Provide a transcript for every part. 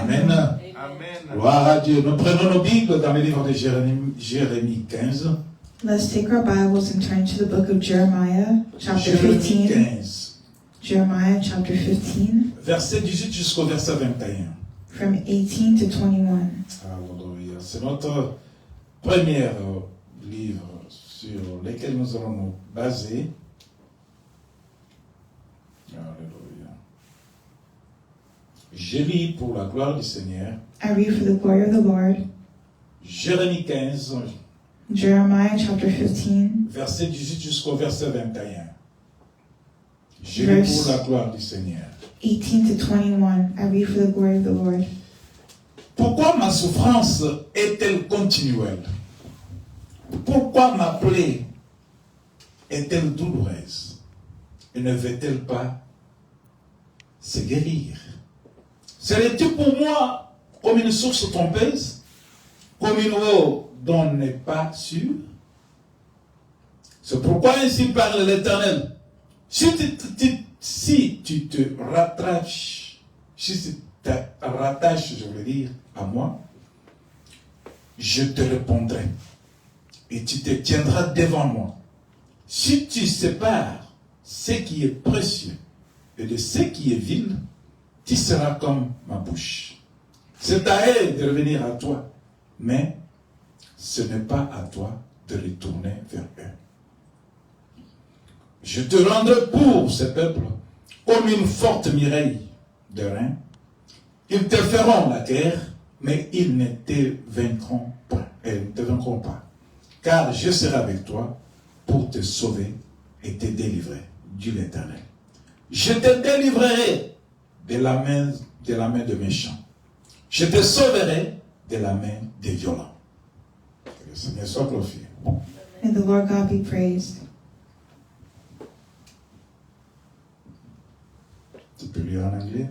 Amen. Amen. Gloire à Dieu. Nous prenons nos Bibles dans le livre de Jérémie 15. Let's take our Bibles and turn to the book of Jeremiah, chapter Jérémie 15. 15. Jeremiah chapter 15, Verset 18 jusqu'au verset 21. from 18 to 21. Alléluia. C'est notre premier livre sur lequel nous allons nous baser. Alléluia. Je lis pour la gloire du Seigneur. I read for the glory of the Lord. Jérémie 15, Jeremiah chapter 15, verset 18 jusqu'au verset 21. Je lis pour la gloire du Seigneur. 18 to 21. I read for the glory of the Lord. Pourquoi ma souffrance est-elle continuelle? Pourquoi ma plaie est-elle douloureuse? Et ne veut-elle pas se guérir? Serais-tu pour moi comme une source trompeuse? Comme une eau dont on n'est pas sûr? C'est pourquoi ainsi parle l'Éternel. Si tu te rattaches, je veux dire, à moi, je te répondrai et tu te tiendras devant moi. Si tu sépares ce qui est précieux et de ce qui est vil, tu seras comme ma bouche. C'est à elle de revenir à toi, mais ce n'est pas à toi de retourner vers eux. Je te rendrai pour ce peuple comme une forte muraille de reins. Ils te feront la guerre, mais ils ne te vaincront pas. Elles ne te vaincront pas. Car je serai avec toi pour te sauver et te délivrer, dit l'Éternel. Je te délivrerai de la main des méchants. Je te sauverai de la main des violents. Que le Seigneur soit glorifié. May the Lord God be praised. Tu peux lire en anglais?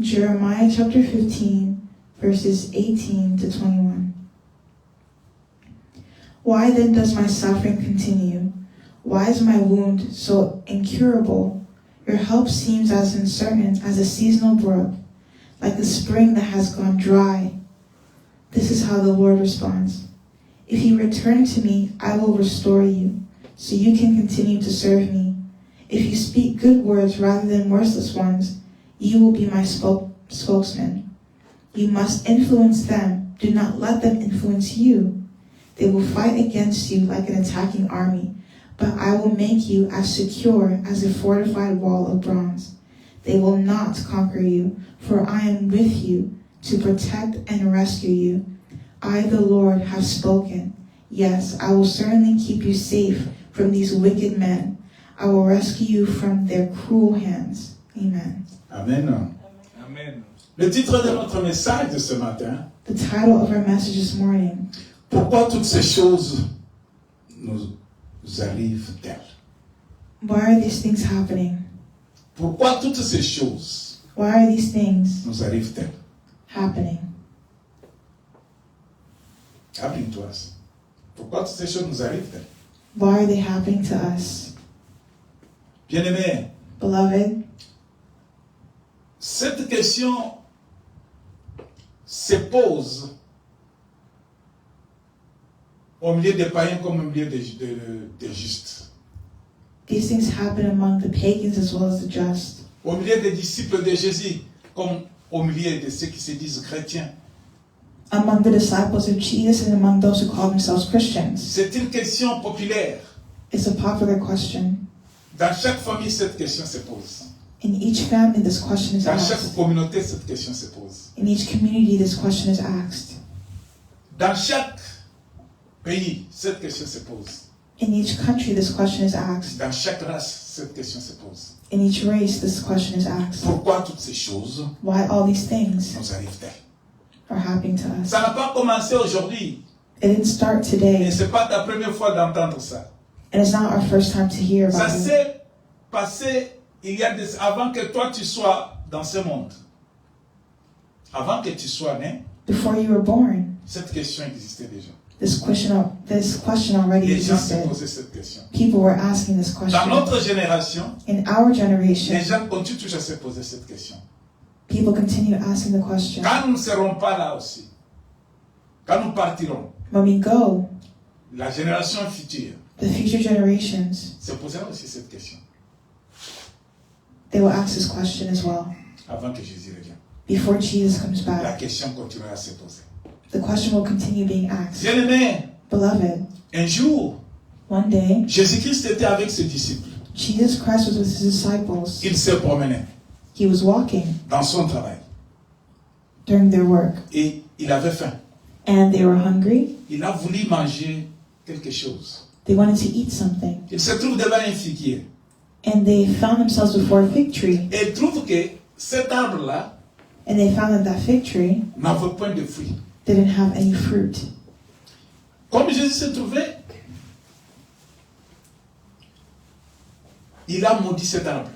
Jeremiah chapter 15, verses 18 to 21. Why then does my suffering continue? Why is my wound so incurable? Your help seems as uncertain as a seasonal brook, like a spring that has gone dry. This is how the Lord responds. If you return to me, I will restore you, so you can continue to serve me. If you speak good words rather than worthless ones, you will be my spokesman. You must influence them. Do not let them influence you. They will fight against you like an attacking army, but I will make you as secure as a fortified wall of bronze. They will not conquer you, for I am with you to protect and rescue you. I, the Lord, have spoken. Yes, I will certainly keep you safe from these wicked men. I will rescue you from their cruel hands. Amen. Amen. Amen. Le titre de notre message de ce matin, The title of our message this morning, pourquoi toutes ces choses nous arrivent-elles? why are these things happening? Pourquoi toutes ces choses Why are these things nous arrivent-elles? happening? Applique-toi. Pourquoi toutes ces choses nous arrivent-elles? Why are they happening to us? Bien-aimés, Beloved, cette question se pose au milieu des païens comme au milieu des justes. these things happen among the pagans as well as the just, Au milieu des disciples de Jésus comme au milieu de ceux qui se disent chrétiens. among the disciples of Jesus and among those who call themselves Christians. C'est une question populaire. It's a popular question. Dans chaque famille, cette question se pose. In each family, this question is Dans chaque asked. communauté, cette question se pose. In each community, this question is asked. Dans chaque pays, cette question se pose. In each country, this question is asked. Dans chaque race, cette question se pose. In each race, this question is asked. Pourquoi toutes ces choses Why all these things nous arrivent-elles? are happening to us? Ça n'a pas commencé aujourd'hui. It didn't start Et today, ce n'est pas ta première fois d'entendre ça. and it's not our first time to hear Ça about it. s'est passé avant que toi tu sois dans ce monde. Avant que tu sois né, Before you were born, cette question existait déjà. this question already Les gens se existed. posaient cette question. People were asking this Dans question. notre génération, In our les generation, gens continuent toujours à se poser cette question. People continue asking the question. Quand nous ne serons pas là aussi, quand nous partirons, When we go, la génération future the future generations, se posera aussi cette question they will ask this question as well. avant que Jésus revienne. Before Jesus comes La back, question continuera à se poser. the question will continue being asked. Bien-aimés, Beloved, un jour, one day, Jésus-Christ était avec ses disciples. Jesus Christ was with his disciples. Il se promenait He was walking dans son travail during their work, et il avait faim. and they were hungry. Il a voulu manger quelque chose. They wanted to eat something, Il se trouve devant un figuier and they found themselves before a fig tree, et il trouve que cet arbre-là and they found that that fig tree n'avait point de fruits. didn't have any fruit. Comme Jésus se trouvait, il a maudit cet arbre.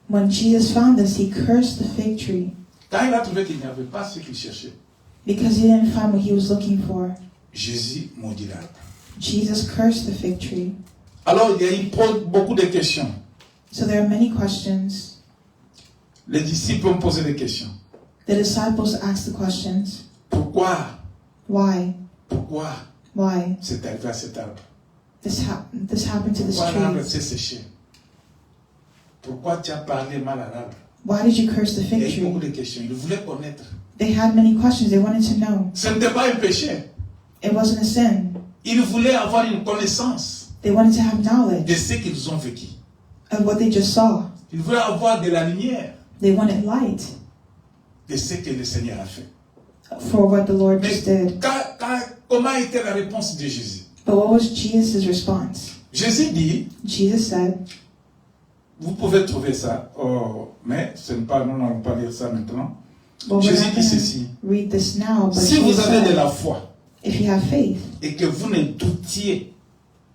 When Jesus found this, he cursed the fig tree Quand il a trouvé qu'il n'y avait pas ce qu'il cherchait, because he didn't find what he was looking for. Jésus maudit l'arbre. Jesus cursed the fig tree. Alors, il y a eu beaucoup de questions. So there are many questions. Les disciples ont posé des questions. The disciples asked the questions. Pourquoi Why? Pourquoi c'est arrivé à cet arbre? This happened to this Pourquoi l'arbre tree? s'est séché? Pourquoi tu as parlé mal à l'arbre? Why did you curse the Il y a fig eu beaucoup tree? de questions. Ils voulaient connaître. They had many questions. They wanted to know. Ce n'était pas un péché. It wasn't a sin. Ils voulaient avoir une connaissance They wanted to have de knowledge ce qu'ils ont vécu. of what they just saw. Ils voulaient avoir de la lumière They wanted light de ce que le Seigneur a fait. for what the Lord Mais just did. comment était la réponse de Jésus? But what was Jesus' response? Jésus dit, Jesus said, vous pouvez trouver ça, mais ce n'est pas, nous n'allons pas lire ça maintenant. well, we're Jésus not dit going ceci. to read this now, but Si vous Jesus avez de said, la foi if you have faith et que vous ne doutiez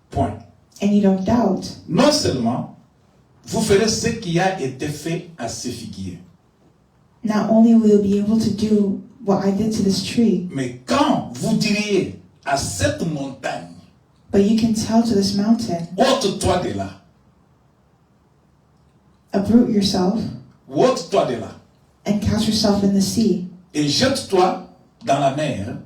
point, and you don't doubt, non seulement vous ferez ce qui a été fait à ce figuier, not only will you be able to do what I did to this tree, mais quand vous diriez à cette montagne, but you can tell to this mountain, ôte-toi de là, uproot yourself ôte-toi de là, and cast yourself in the sea, et jette-toi dans la mer,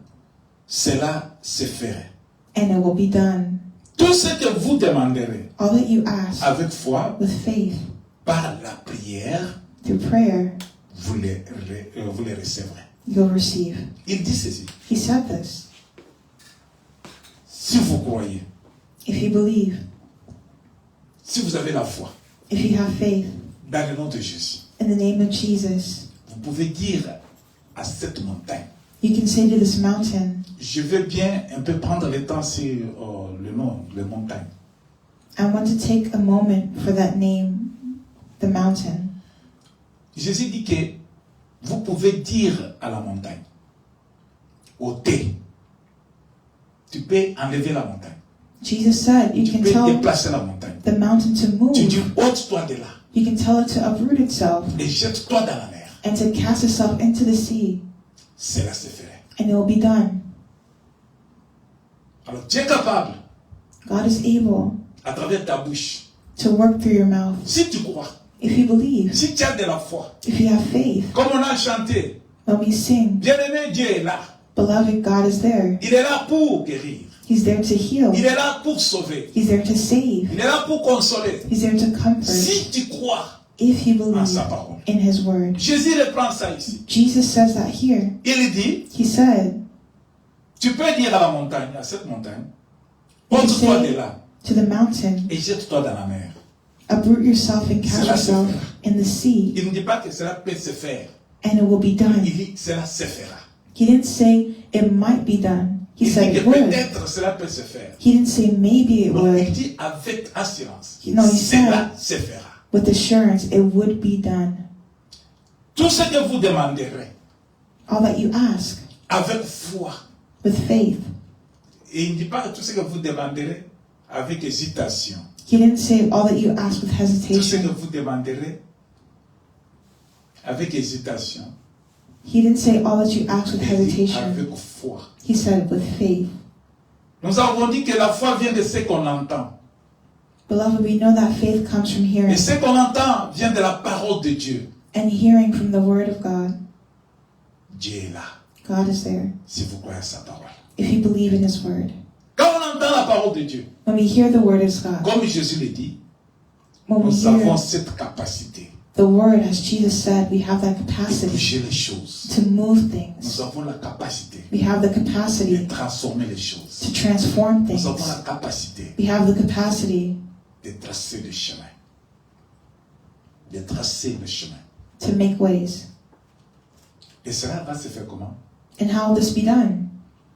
cela se ferait. and it will be done. Tout ce que vous demanderez All that you ask avec foi, with faith, par la prière, through prayer, vous les recevrez. you'll receive. Il dit ceci. He said this. Si vous croyez, If you believe, si vous avez la foi, if you have faith, dans le nom de Jésus, in the name of Jesus, vous pouvez dire à cette montagne, you can say to this mountain, je veux bien un peu prendre le temps sur le nom, les montagnes. I want to take a moment for that name, the mountain. Jésus dit que vous pouvez dire à la montagne, ôtez. Tu peux enlever la montagne. Jesus said you Tu can peux tell déplacer la montagne. the mountain to Tu dis, move. ôte-toi de là You can tell it to uproot itself et jette-toi dans la mer. and to cast itself into the sea, Cela se ferait. and it will be done. Alors tu es capable, God is able à travers ta bouche, to work through your mouth. si tu crois, If you believe, si tu as de la foi, if you have faith, comme on a chanté, when we sing, bien-aimé, Dieu est là. beloved, God is there. Il est là pour guérir. He's there to heal. Il est là pour sauver. He's there to save. Il est là pour consoler. He's there to comfort. Si tu crois If you en believe sa parole. in His word. Jésus reprend ça ici. Jesus says that here. Il dit, He said, tu peux dire à la montagne, à cette montagne, you can ôte-toi de say là to the mountain, et jette-toi dans la mer. uproot yourself and cast Cela se yourself fera. in the sea, Il ne dit pas que cela peut se faire. and it will be Il done. dit, cela se fera. He didn't say it might be done. He Il said dit it que would. peut-être cela peut se faire. He didn't say maybe it Non, il would. dit avec assurance. No, he Cela said se fera. with assurance it would be done. Tout ce que vous demanderez All that you ask avec foi. with faith. Et il ne dit pas tout ce que vous demanderez avec hésitation. He didn't say all that you ask with Tout ce que hesitation. vous demanderez avec hésitation. He didn't say all that you ask with Il dit hesitation. avec foi. He said with faith. Nous avons dit que la foi vient de ce qu'on entend. Beloved, we know that faith comes from Et hearing. ce qu'on entend vient de la parole de Dieu. and hearing from the word of God. Dieu est là, God is there. si vous croyez à sa parole. If you believe in his word. Quand on entend la parole de Dieu, When we hear the word of God, comme Jésus le dit, when we nous avons hear cette capacité the word, as Jesus said, we have that de capacity bouger les choses. to move Nous things. avons la capacité We have the de capacity transformer les choses. to transform Nous avons things. la capacité We have the capacity de tracer le chemin. De tracer le chemin. to make ways. Et cela va se faire comment? And how will this be done?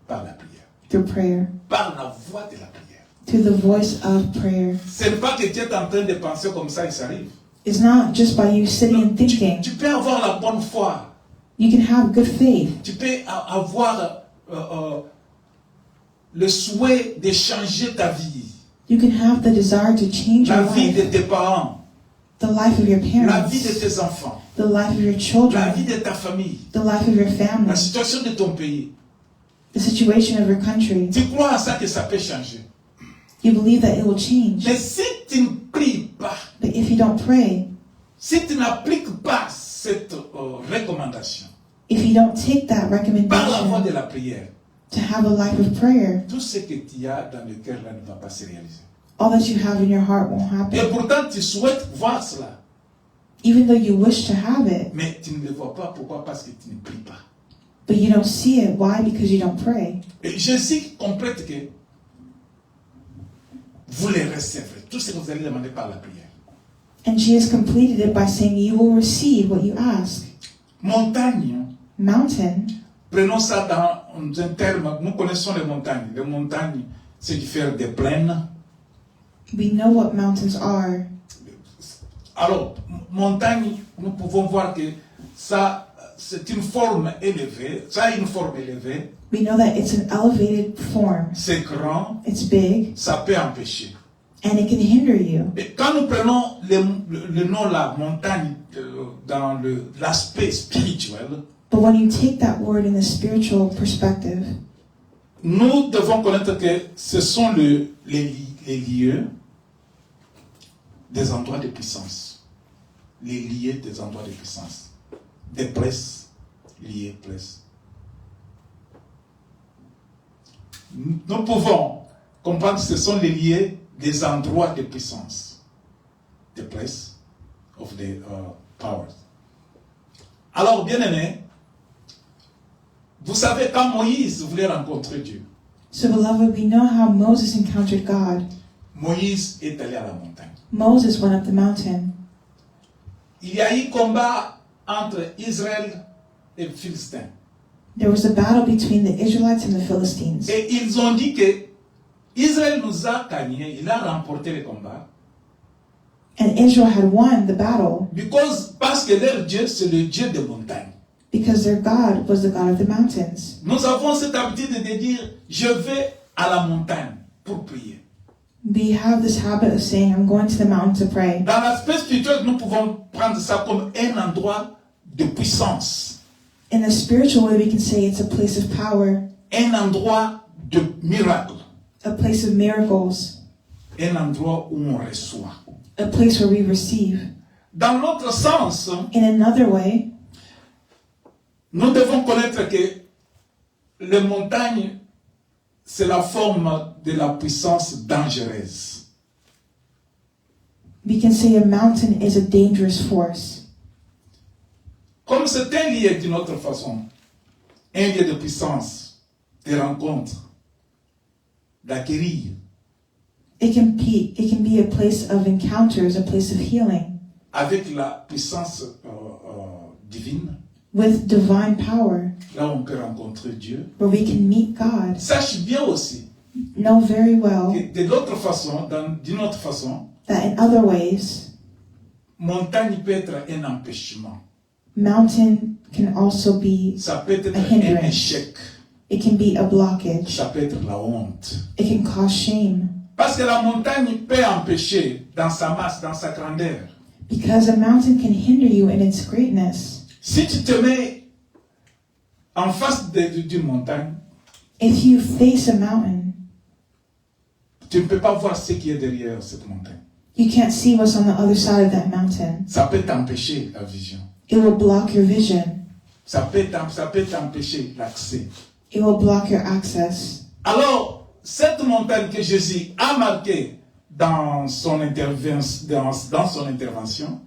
Par la prière. Through prayer. Par la voix de la prière. Through the voice of prayer. Ce n'est pas que tu es en train de penser comme ça et ça arrive. It's not just by you sitting and thinking. Tu peux avoir la bonne foi. You can have good faith. Tu peux avoir le souhait de changer ta vie. You can have the desire to change La your vie de life. tes parents. The life of your La vie de parents. tes enfants. The life of your La children. vie de ta famille. The life of your La family. situation de ton pays. The situation of your country. Tu crois à ça que ça peut changer. You believe that it will change. Mais si tu ne pries pas, But if you don't pray, si tu n'appliques pas cette recommandation, if you don't take that par la voie de recommendation la prière, to have a life of prayer, tout ce que tu as dans le cœur là ne va pas se réaliser. all that you have in your heart won't Et happen. pourtant, tu souhaites voir cela. Even though you wish to have it, Mais tu ne le vois pas. Pourquoi? Parce que tu ne pries pas. but you don't see it. Why? Because you don't pray. Et Jésus complète que vous les recevrez. Tout ce que vous allez demander par la prière. And Jesus completed it by saying, you will receive what you ask. Montagne. Mountain, Prenons ça dans un terme. Nous connaissons les montagnes. Les montagnes, c'est du faire des plaines. we know what mountains are. Alors, montagne, nous pouvons voir que ça, c'est une forme élevée. Ça a une forme élevée. We know that it's an elevated form. C'est grand. It's big, Ça peut empêcher. and it can hinder you. Et quand nous prenons le nom la montagne dans l'aspect spirituel, But when you take that word in the spiritual perspective, nous devons connaître que ce sont les lieux des endroits de puissance. Les lieux des endroits de puissance. Des places, lieux, places. Nous pouvons comprendre que ce sont les lieux des endroits de puissance. The place of the powers. Alors, bien aimé, vous savez quand Moïse voulait rencontrer Dieu, so beloved, we know how Moses encountered God. Moïse est allé à la montagne. Moses went up the mountain. Il y a eu combat entre Israël et les Philistins. There was a battle between the Israelites and the Philistines. Et ils ont dit que Israël nous a gagné, il a remporté le combat. And Israel had won the battle Parce que leur Dieu, c'est le Dieu des montagnes. because their God was the God of the mountains. Nous avons cette habitude de dire, je vais à la montagne pour prier. We have this habit of saying, I'm going to the mountain to pray. Dans l'aspect spirituel, nous pouvons prendre ça comme un endroit de puissance. In a spiritual way, we can say it's a place of power, Un endroit de miracle. a place of miracles, Un endroit où on reçoit. a place where we receive. Dans l'autre sens, In another way, nous devons connaître que les montagnes, c'est la forme de la puissance dangereuse. we can say a mountain is a dangerous force. Comme c'est un lieu d'une autre façon, un lieu de puissance, de rencontre, d'acquérir, It can be a place of encounters, a place of healing, avec la puissance divine, with divine power, là où on peut rencontrer Dieu. where we can meet God. Sache bien aussi Know very well que de l'autre façon, d'une autre façon, that in other ways, montagne peut être un empêchement. mountain can also be, Ça peut être A un hindrance. échec. it can be a blockage. Ça peut être la honte. It can cause shame. Parce que la montagne peut empêcher dans sa masse, dans sa grandeur. Because a mountain can hinder you in its greatness. Si tu te mets en face d'une montagne, If you face a mountain, tu ne peux pas voir ce qui est derrière cette montagne. you can't see what's on the other side of that mountain. Ça peut t'empêcher la vision. It will block your vision. Ça peut t'empêcher l'accès. It will block your access. Alors, cette montagne que Jésus a marquée dans son intervention,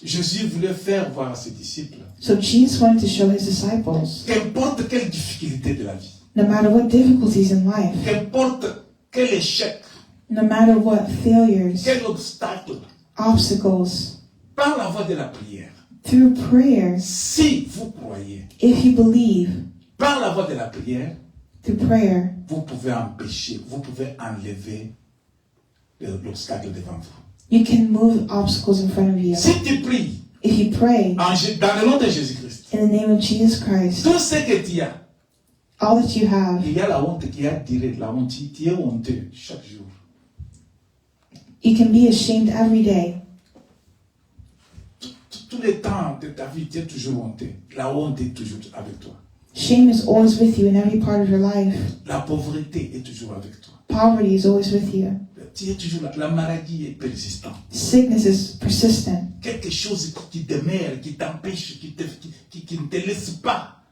Jésus voulait faire voir à ses disciples So Jesus wanted to show his disciples, qu'importe quelle difficulté de la vie, no matter what difficulties in life, qu'importe quel échec, no matter what failures, quel obstacle, obstacles, par la voie de la prière, through prayer, si vous croyez, if you believe, par la voie de la prière, through prayer, vous pouvez empêcher, vous pouvez enlever l'obstacle devant vous. you can move obstacles in front of you. Si tu pries If you pray dans le nom de Jésus-Christ, in the name of Jesus Christ, tout ce que tu as, all that you have, il y a la honte qui a tiré, la honte, tu es honteux chaque jour. you can be ashamed every day. Tous les temps de ta vie, tu es toujours honteux. La honte est toujours avec toi. Shame is always with you in every part of your life. La pauvreté est toujours avec toi. Poverty is always with you. Tu es toujours là. La maladie est persistante. Sickness is persistent. Quelque chose qui te demeure, qui t'empêche, qui ne te laisse pas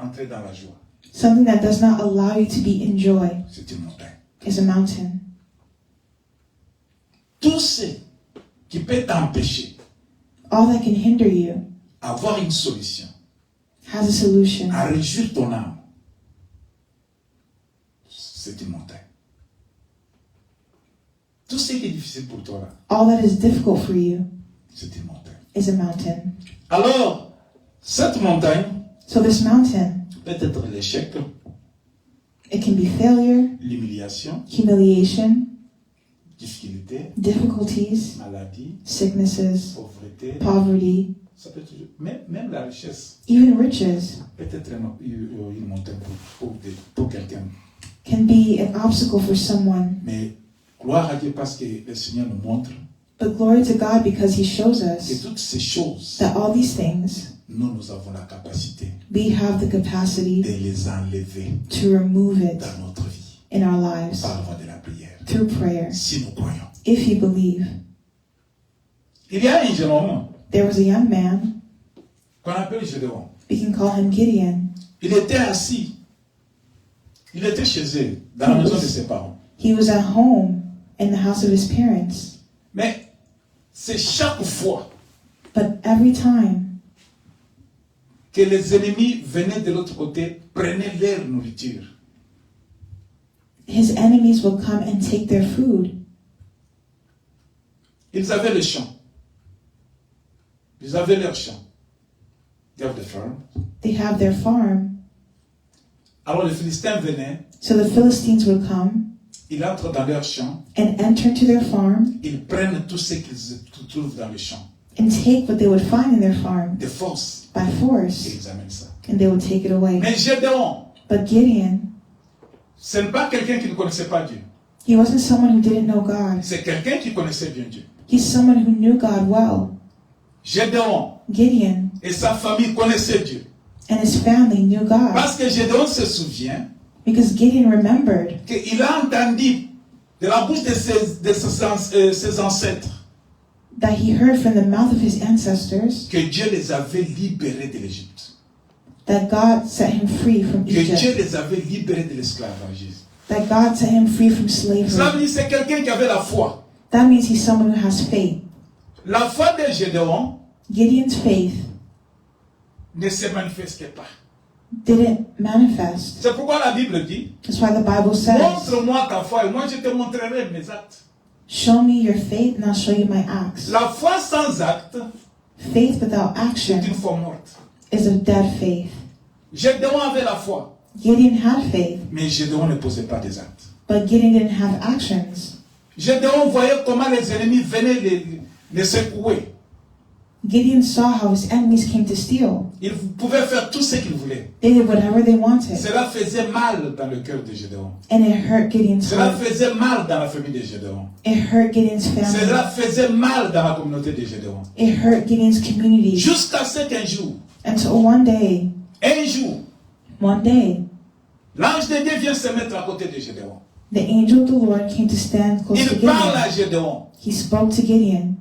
entrer dans la joie. Something that does not allow you to be in joy C'est une montagne. is a mountain. Tout ce qui peut t'empêcher All that can hinder you d'avoir une solution, has a solution. à réjouir ton âme, c'est une montagne. Tout ce qui est difficile pour toi, là, All that is difficult for you c'est une montagne. is a mountain. Alors, cette montagne So this mountain, peut être l'échec, it can be failure, l'humiliation, humiliation, difficulté, difficulties, maladie, sicknesses, pauvreté. poverty, Ça peut toujours, même la richesse even riches peut être une montagne pour quelqu'un. can be an obstacle for someone. Mais gloire à Dieu parce que le Seigneur nous montre But glory to God because He shows que us toutes ces choses, that all these things, nous avons la capacité we have the de capacity les enlever to remove it dans notre vie in our lives par la voie de la prière. through prayer, Si nous croyons. if you believe. Il y a un jeune homme There was a young man, qu'on appelle Gédéon. we can call him Gideon. Il était assis. Il était chez eux, dans la maison de ses parents. He was at home in the house of his parents. Mais c'est chaque fois But every time que les ennemis venaient de l'autre côté, prenaient leur nourriture. his enemies will come and take their food. Ils avaient le champ. Ils avaient leur champ. They have the farm. They have their farm. Alors les Philistins venaient, So the Philistines would come ils entrent dans leur champ, and enter into their farm ils prennent tout ce qu'ils trouvent dans le champ, and take what they would find in their farm de force, by et force, ils amènent ça. and they would take it away. Mais Gédéon, But Gideon, ce n'est pas quelqu'un qui ne connaissait pas Dieu. he wasn't someone who didn't know God. C'est quelqu'un qui connaissait bien Dieu. He's someone who knew God well. Gédéon Gideon et sa famille connaissaient Dieu. and his family knew God Parce que Gédéon se souvient because Gideon remembered qu'il a entendu de la bouche de ses ancêtres that he heard from the mouth of his ancestors que Dieu les avait libérés de l'Égypte. that God set him free from Que Dieu Egypt, les avait libérés de l'esclavagisme. that God set him free from Cela slavery. veut dire que c'est quelqu'un qui avait la foi. That means he's someone who has faith. La foi de Gédéon Gideon's faith ne se manifestait pas. didn't manifest. C'est pourquoi la Bible dit, That's why the Bible says, montre-moi ta foi et moi je te montrerai mes actes. show me your faith and I'll show you my acts. La foi sans acte Faith without est action une foi morte. is a dead faith. Gédéon avait la foi, Gideon had faith, mais Gédéon ne posait pas des actes. but Gideon didn't have actions. Gédéon voyait comment les ennemis venaient les secouer. Gideon saw how his enemies came to steal. Ils pouvaient faire tout ce qu'ils voulaient. They did whatever they wanted. Cela faisait mal dans le cœur de Gédéon. And it hurt Gideon's Cela heart. faisait mal dans la famille de Gédéon. It hurt Gideon's Cela family. faisait mal dans la communauté de Gédéon. It hurt Gideon's community. Jusqu'à ce qu'un jour, Until one day, l'ange de Dieu vient se mettre à côté de Gédéon. the angel of the Lord came to stand close to Il parle Gideon. à Gédéon. He spoke to Gideon.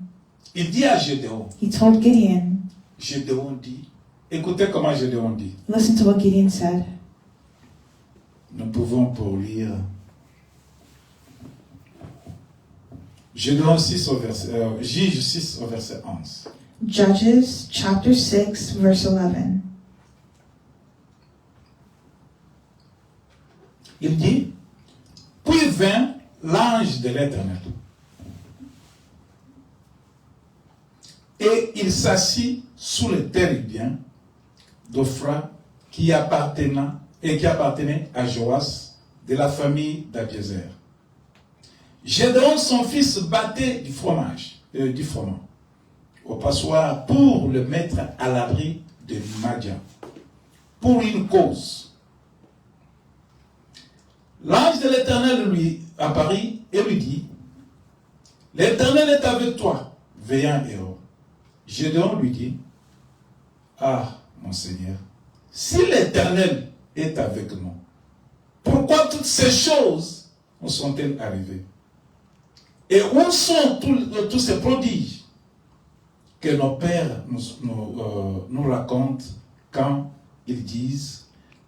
Il dit à Gédéon, He told Gideon, Gédéon dit, écoutez comment Gédéon dit. listen to what Gideon said. Nous pouvons pour lire Gédéon 6 au verset, Juge 6 au verset 11. Judges chapter 6, verse 11. Il dit, puis vint l'ange de l'Éternel. Et il s'assit sous le térébien d'Ophra qui appartenait à Joas de la famille d'Abiézer. Gédéon, son fils, battait du froment au passoire pour le mettre à l'abri de Madian, pour une cause. L'ange de l'Éternel lui apparut et lui dit, l'Éternel est avec toi, vaillant héros. Gédéon lui dit, ah, mon Seigneur, si l'Éternel est avec nous, pourquoi toutes ces choses nous sont-elles arrivées? Et où sont tous ces prodiges que nos pères nous racontent quand ils disent,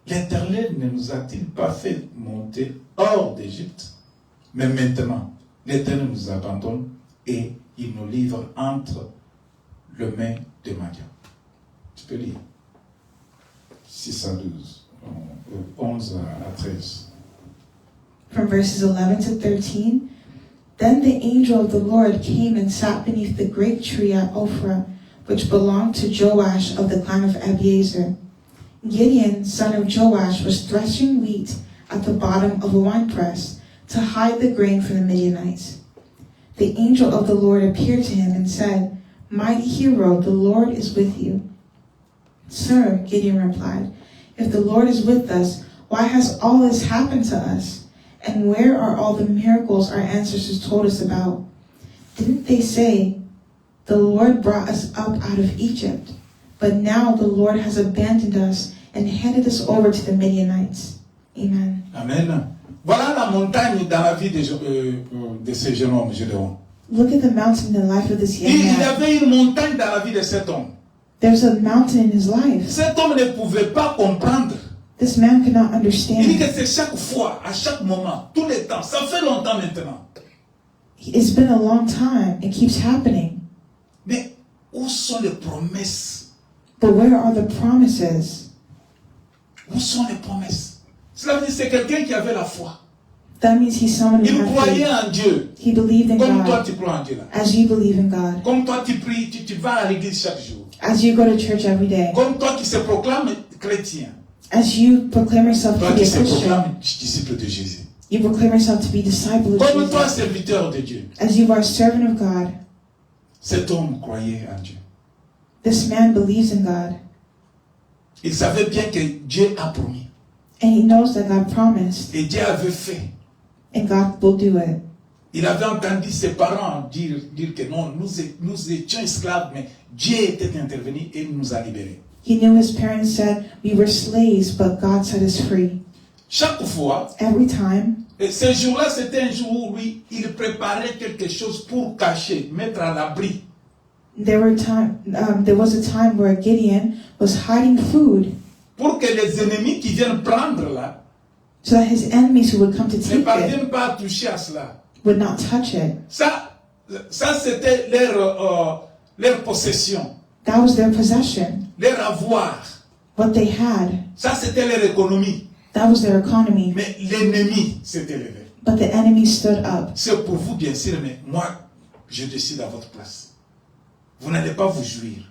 l'Éternel ne nous a-t-il pas fait monter hors d'Égypte? Mais maintenant, l'Éternel nous abandonne et il nous livre entre le main de Madian. Tu peux lire 6 à 12, 11 à 13. From verses 11 to 13. Then the angel of the Lord came and sat beneath the great tree at Ophrah, which belonged to Joash of the clan of Abiezer. Gideon, son of Joash, was threshing wheat at the bottom of a winepress to hide the grain from the Midianites. The angel of the Lord appeared to him and said, Mighty hero, the Lord is with you. Sir, Gideon replied, if the Lord is with us, why has all this happened to us? And where are all the miracles our ancestors told us about? Didn't they say, the Lord brought us up out of Egypt, but now the Lord has abandoned us and handed us over to the Midianites? Amen. Amen. Voilà la montagne dans la vie de ce jeune homme, Gédéon. Look at the mountain in the life of this young Il y man. avait une montagne dans la vie de cet homme. There's a mountain in his life. Cet homme ne pouvait pas comprendre. This man could not Il dit que understand. c'est chaque fois, à chaque moment, tout le temps. Ça fait longtemps maintenant. It's been a long time. It keeps happening. Mais où sont les promesses? But where are the promises? Où sont les promesses? Cela veut dire que c'est quelqu'un qui avait la foi. That means he's someone who Il had croyait faith. en Dieu. He believed in Comme toi, God. tu crois en Dieu là. As you believe in God. Comme toi, tu pries, tu vas à l'église chaque jour. As you go to church every day. Comme toi qui se proclame chrétien. As you proclaim yourself Toi to be qui a se Christian. proclame disciple de Jésus. You proclaim yourself to be a disciple of Comme toi, Jesus. serviteur de Dieu. As you are a servant of God. Cet homme croyait en Dieu. This man believes in God. Il savait bien que Dieu a promis. And he knows that God promised. Et Dieu avait fait. And God will do it. Il avait entendu ses parents dire que non, nous étions esclaves, mais Dieu était intervenu et nous a libérés. He knew his parents said we were slaves, but God set us free. Chaque fois, Every time, et ce jour-là, c'était un jour où lui, il préparait quelque chose pour cacher, mettre à l'abri. there was a time where Gideon was hiding food Pour que les ennemis qui viennent prendre là, so that his enemies who would come to ne take it parviennent pas à toucher à cela. would not touch it. Ça c'était leur possession, That was their possession, leur avoir. what they had. Ça, c'était leur économie. That was their economy. Mais l'ennemi s'est élevé. But the enemy stood up. C'est pour vous, bien sûr, mais moi, je décide à votre place. Vous n'allez pas vous jouir.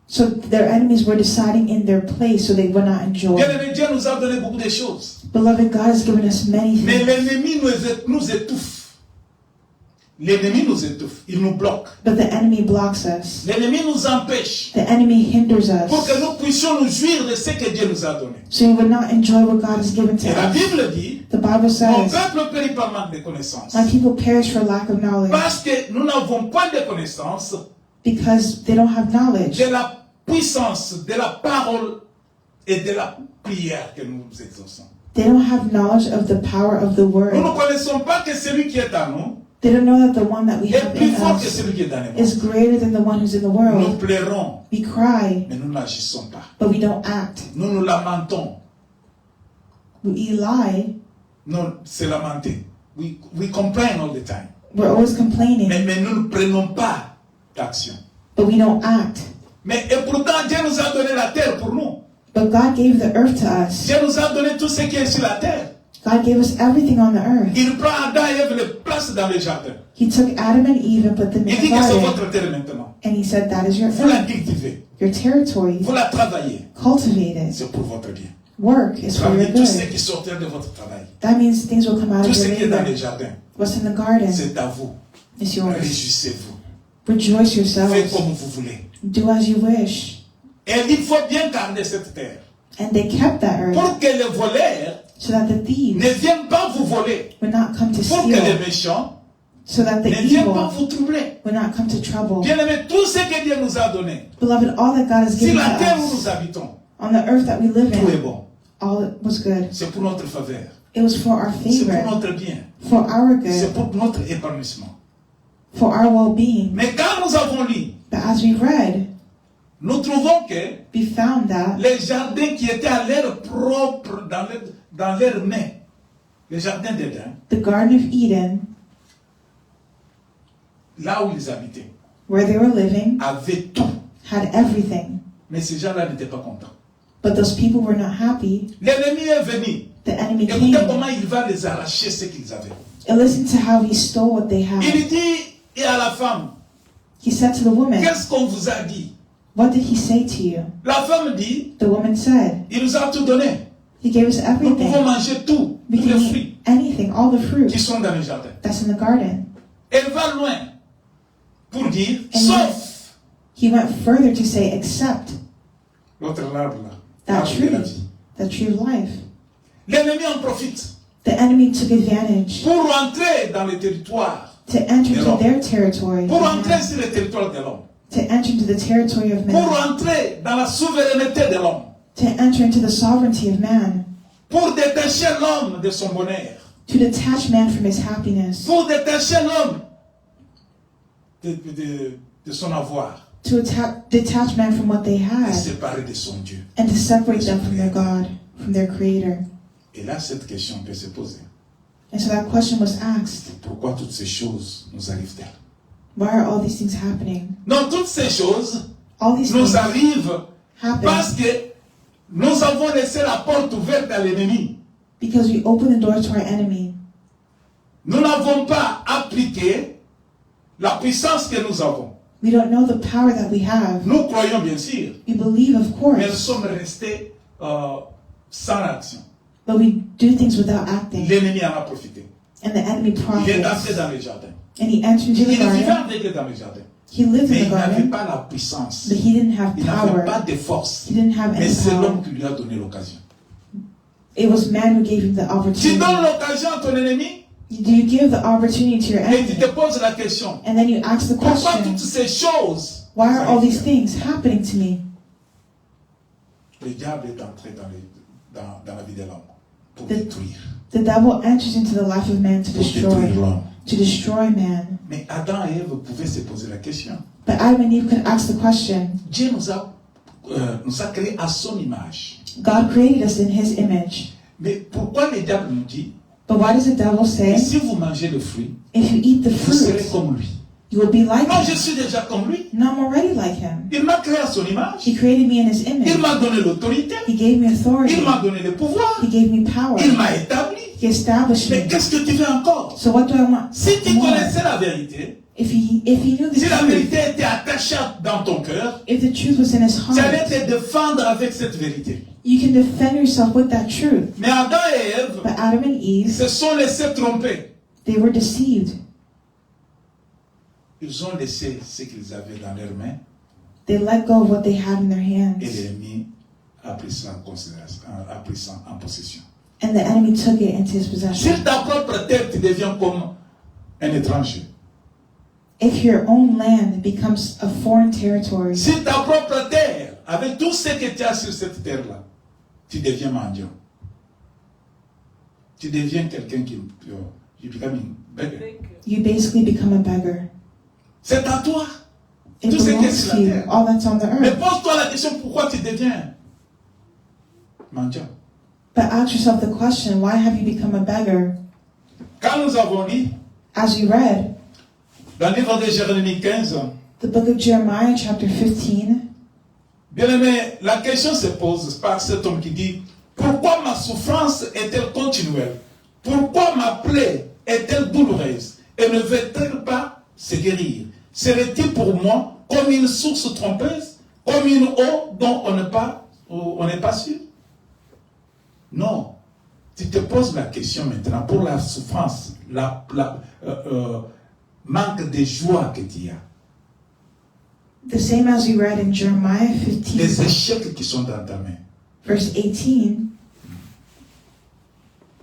So their enemies were deciding in their place so they would not enjoy. Bien-aimé, Dieu nous a donné beaucoup de choses. Beloved, God has given us many Mais things. l'ennemi nous étouffe. L'ennemi nous étouffe. Il nous bloque. But the enemy blocks us. L'ennemi nous empêche The enemy hinders pour que us. nous puissions nous jouir de ce que Dieu nous a donné. So we would not enjoy what God has given to Et la us. Bible dit, The Bible mon says, peuple périt par manque de connaissances. my people perish for lack of knowledge. Parce que nous n'avons pas de connaissances Because they don't have knowledge de la puissance de la parole et de la prière que nous exauçons. They don't have knowledge of the power of the Nous ne word. connaissons pas que celui qui est à nous They don't know that the one that we est have plus in fort que us celui qui est dans les is mondes. greater than the one who's in the Nous world. pleurons, We cry, mais nous n'agissons pas. but we don't act. Nous nous lamentons. We lie. Non, c'est lamenter. We complain all the time. We're always complaining, Mais nous ne prenons pas d'action. but we don't act. Et pourtant, Dieu nous a donné la terre pour nous. But God gave the earth to us. Dieu nous a donné tout ce qui est sur la terre. God gave us everything on the earth. Il prend Adam et Ève les place dans le jardin. He took Adam and Eve and put them Il in dit the que c'est garden. votre terre maintenant. And he said, that is your Vous la earth, cultivez. your territory. Vous la travaillez. Cultivate it. C'est pour votre bien. Work is for your Travaillez tout ce good. qui sortira de votre travail. That means things will come out Tout of ce your qui est dans labor. le jardin, What's in the garden c'est à vous. is yours. Réjouissez-vous. Rejoice Faites yourselves. comme vous voulez. Do as you wish. Et il faut bien garder cette terre. And they kept that earth Pour que les voleurs so that the thieves ne viennent pas vous voler. would not come to Pour que les steal, méchants so that the ne viennent pas evil vous troubler. would not come to trouble. Bien-aimés, tout ce que Dieu nous a donné, Beloved, all that God has sur given la terre to où us, nous habitons, on the earth that we live tout est in, bon. all it was good. C'est pour notre faveur. It was for our C'est pour favor, notre bien. for our C'est good, pour notre épanouissement. for our well-being. Mais quand nous avons lu, But as we read, nous trouvons que we found that les jardins qui étaient à l'air propre dans leurs mains, les jardins d'Éden, the Garden of Eden, là où ils habitaient, where they were living, avaient tout. had everything. Mais ces gens-là n'étaient pas contents. But those people were not happy. L'ennemi est venu. The enemy Écoutez came. comment il va les arracher ce qu'ils avaient. And listen to how he stole what they Il had. dit et à la femme, He said to the woman, qu'est-ce qu'on vous a dit? what did he say to you? La femme dit, The woman said, il nous a tout donné. he gave us Nous pouvons everything. manger tout, We tous les can fruits eat anything, all the fruit qui sont dans le jardin. that's in the garden. Elle va loin pour dire, And sauf He went further to say, except l'autre arbre là, that l'arbre de la tree, vie. the tree of life. L'ennemi en profite The enemy took advantage pour rentrer dans le territoire, to enter into their territory, pour rentrer sur le territoire de l'homme, to enter into the territory of pour man, rentrer dans la souveraineté de l'homme, to enter into the sovereignty of man, pour détacher l'homme de son bonheur, to detach man from his happiness, pour détacher l'homme de son avoir, to detach man from what they et had, séparer de son Dieu. and to separate them from their God, from their Creator. Et là, cette question peut se poser. And so that question was asked, Pourquoi toutes ces choses nous arrivent-elles? why are all these things happening? Non, toutes ces choses All these nous things arrivent happen parce que nous avons laissé la porte ouverte à l'ennemi. because we open the door to our enemy. Nous n'avons pas appliqué la puissance que nous avons. We don't know the power that we have. Nous croyons bien sûr, We believe, of mais nous course, sommes restés sans action. but we do things without acting. L'ennemi en a profité. And the enemy Il est entré profits. dans le jardin. And he entered into Il the vivait garden. avec eux dans le jardin. He lived Mais in il the n'avait garden, pas la puissance. but he didn't have Il n'avait pas power. de force. He didn't have Mais any c'est power. l'homme qui lui a donné l'occasion. It was man who gave him the Tu opportunity. donnes l'occasion à ton ennemi Do you give the opportunity to your et tu enemy? te poses la question. And then you ask the Pourquoi question, toutes ces choses why are all these arrivent? things happening to me? Le diable est entré dans la vie de l'homme pour The- détruire. The devil enters into the life of man Pour détruire l'homme. to destroy man. Mais Adam et Ève pouvaient se poser la question. But Adam and Eve could ask the question, Dieu nous a créés à son image. God created us in his image. Mais pourquoi le diable nous dit, But why does the devil say, si vous mangez le fruit, if you eat the vous serez fruit, comme lui? you will be like Non, je him? suis déjà comme lui. No, I'm already like him. Il m'a créé à son image. He created me in his Il image. m'a donné l'autorité. He gave me authority. Il m'a donné le pouvoir. He gave me power. Il m'a établi. He established Mais me. qu'est-ce que tu veux encore? So what do I want Si tu more? connaissais la vérité, If he knew the si la truth, vérité était attachée dans ton cœur, if the truth was in his tu allais heart, te défendre avec cette vérité. you can defend yourself with that truth. Mais Adam et Ève But Adam and Eve, se sont laissés tromper. they were deceived. Ils ont laissé ce qu'ils avaient dans leurs mains They let go of what they had in their et hands. l'ennemi a pris ça en considération, a pris ça en possession. And the enemy took it into his possession. Sur ta propre terre, tu deviens comme un étranger. If your own land becomes a foreign territory, Sur ta propre terre, avec tout ce que tu as sur cette terre-là, tu deviens mendiant. Tu deviens quelqu'un You become a beggar. You basically become a beggar. C'est à toi. It Tout ce qui est belongs sur to la you, terre. all that's on the Mais earth. pose-toi la question, pourquoi tu deviens mendiant? But ask yourself the question, why have you become a beggar? Quand nous avons lu As you read dans le livre de Jérémie 15, the book of Jeremiah, chapter 15, bien aimé, la question se pose par cet homme qui dit, pourquoi ma souffrance est-elle continuelle? Pourquoi ma plaie est-elle douloureuse et ne veut-elle pas se guérir? Serait-il pour moi comme une source trompeuse, comme une eau dont on n'est pas sûr? Non. Tu te poses la question maintenant pour la souffrance, manque de joie que tu as. the same as you read in Jeremiah Les 15, échecs qui sont dans ta main. verse 18,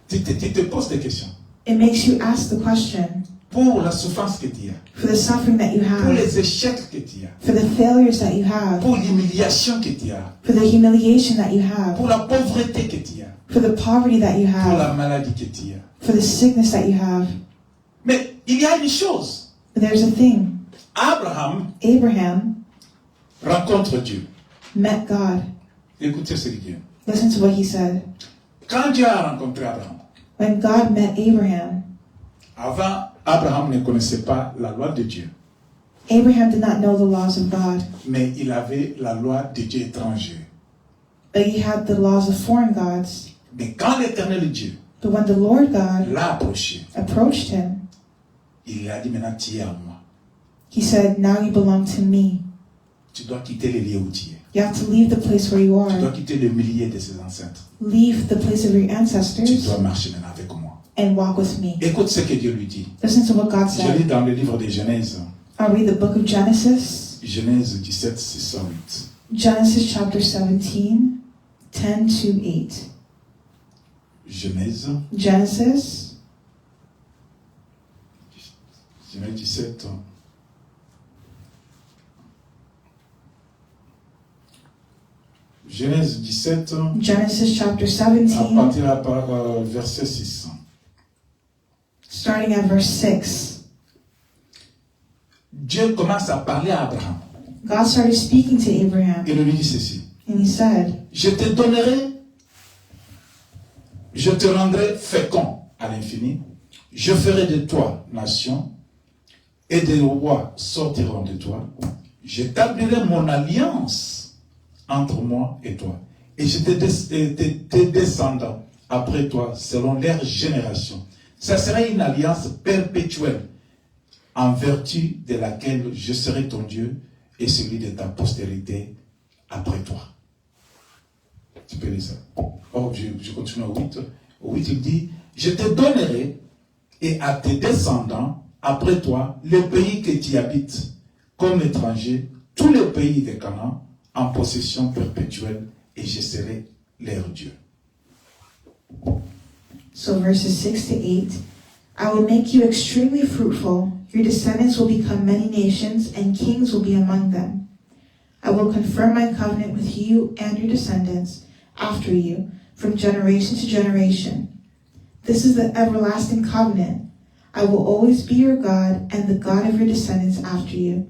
Tu te poses des questions. it makes you ask the question, Pour la souffrance que tu as. for the suffering that you Pour have, les échecs que tu as. for the failures that you have, Pour l'humiliation que tu as. for the humiliation that you have, Pour la pauvreté que tu as. for the poverty that you Pour la have, maladie que tu as. for the sickness that you have. Mais il y a une chose. But there's a thing. Abraham Abraham rencontre Dieu. met God. Écoutez ce qu'il dit. Listen to what he said. Quand Dieu a rencontré Abraham, When God met Abraham, avant, Abraham ne connaissait pas la loi de Dieu. Abraham did not know the laws of God, Mais il avait la loi de Dieu étranger. but he had the laws of foreign gods. Mais quand l'éternel Dieu But when the Lord God l'a approché, approached him, il lui a dit maintenant tu es à moi. he said, now you belong to me. Tu dois quitter les lieux où tu es. You have to leave the place where you Tu dois are, quitter le milieu de ses ancêtres. leave the place of your Tu ancestors, dois marcher maintenant avec moi. and walk with me. Écoute ce que Dieu lui dit. Listen to what God Je lis said. dans le livre de Genèse, I'll read the book of Genesis, Genèse 17, 6 à 8. Genesis chapter 17, 10 to 8. Genèse, Genesis Genèse 17. Genèse 17, Genesis chapter à 17, partir à verset 6. starting at verse 6. Dieu commence à parler à Abraham. God started speaking to Abraham, Il lui dit ceci. and he said, Je te donnerai, je te rendrai fécond à l'infini. Je ferai de toi nation, et des rois sortiront de toi. J'établirai mon alliance entre moi et toi. Et je tes descendants après toi, selon leur génération. Ça sera une alliance perpétuelle, en vertu de laquelle je serai ton Dieu et celui de ta postérité après toi. Tu peux lire ça. Oh, je continue au 8. Au 8, il dit, je te donnerai et à tes descendants après toi le pays que tu habites comme étranger, tous les pays de Canaan en possession perpétuelle, et je serai leur Dieu. So verses 6 to 8, I will make you extremely fruitful. Your descendants will become many nations, and kings will be among them. I will confirm my covenant with you and your descendants after you, from generation to generation. This is the everlasting covenant. I will always be your God and the God of your descendants after you.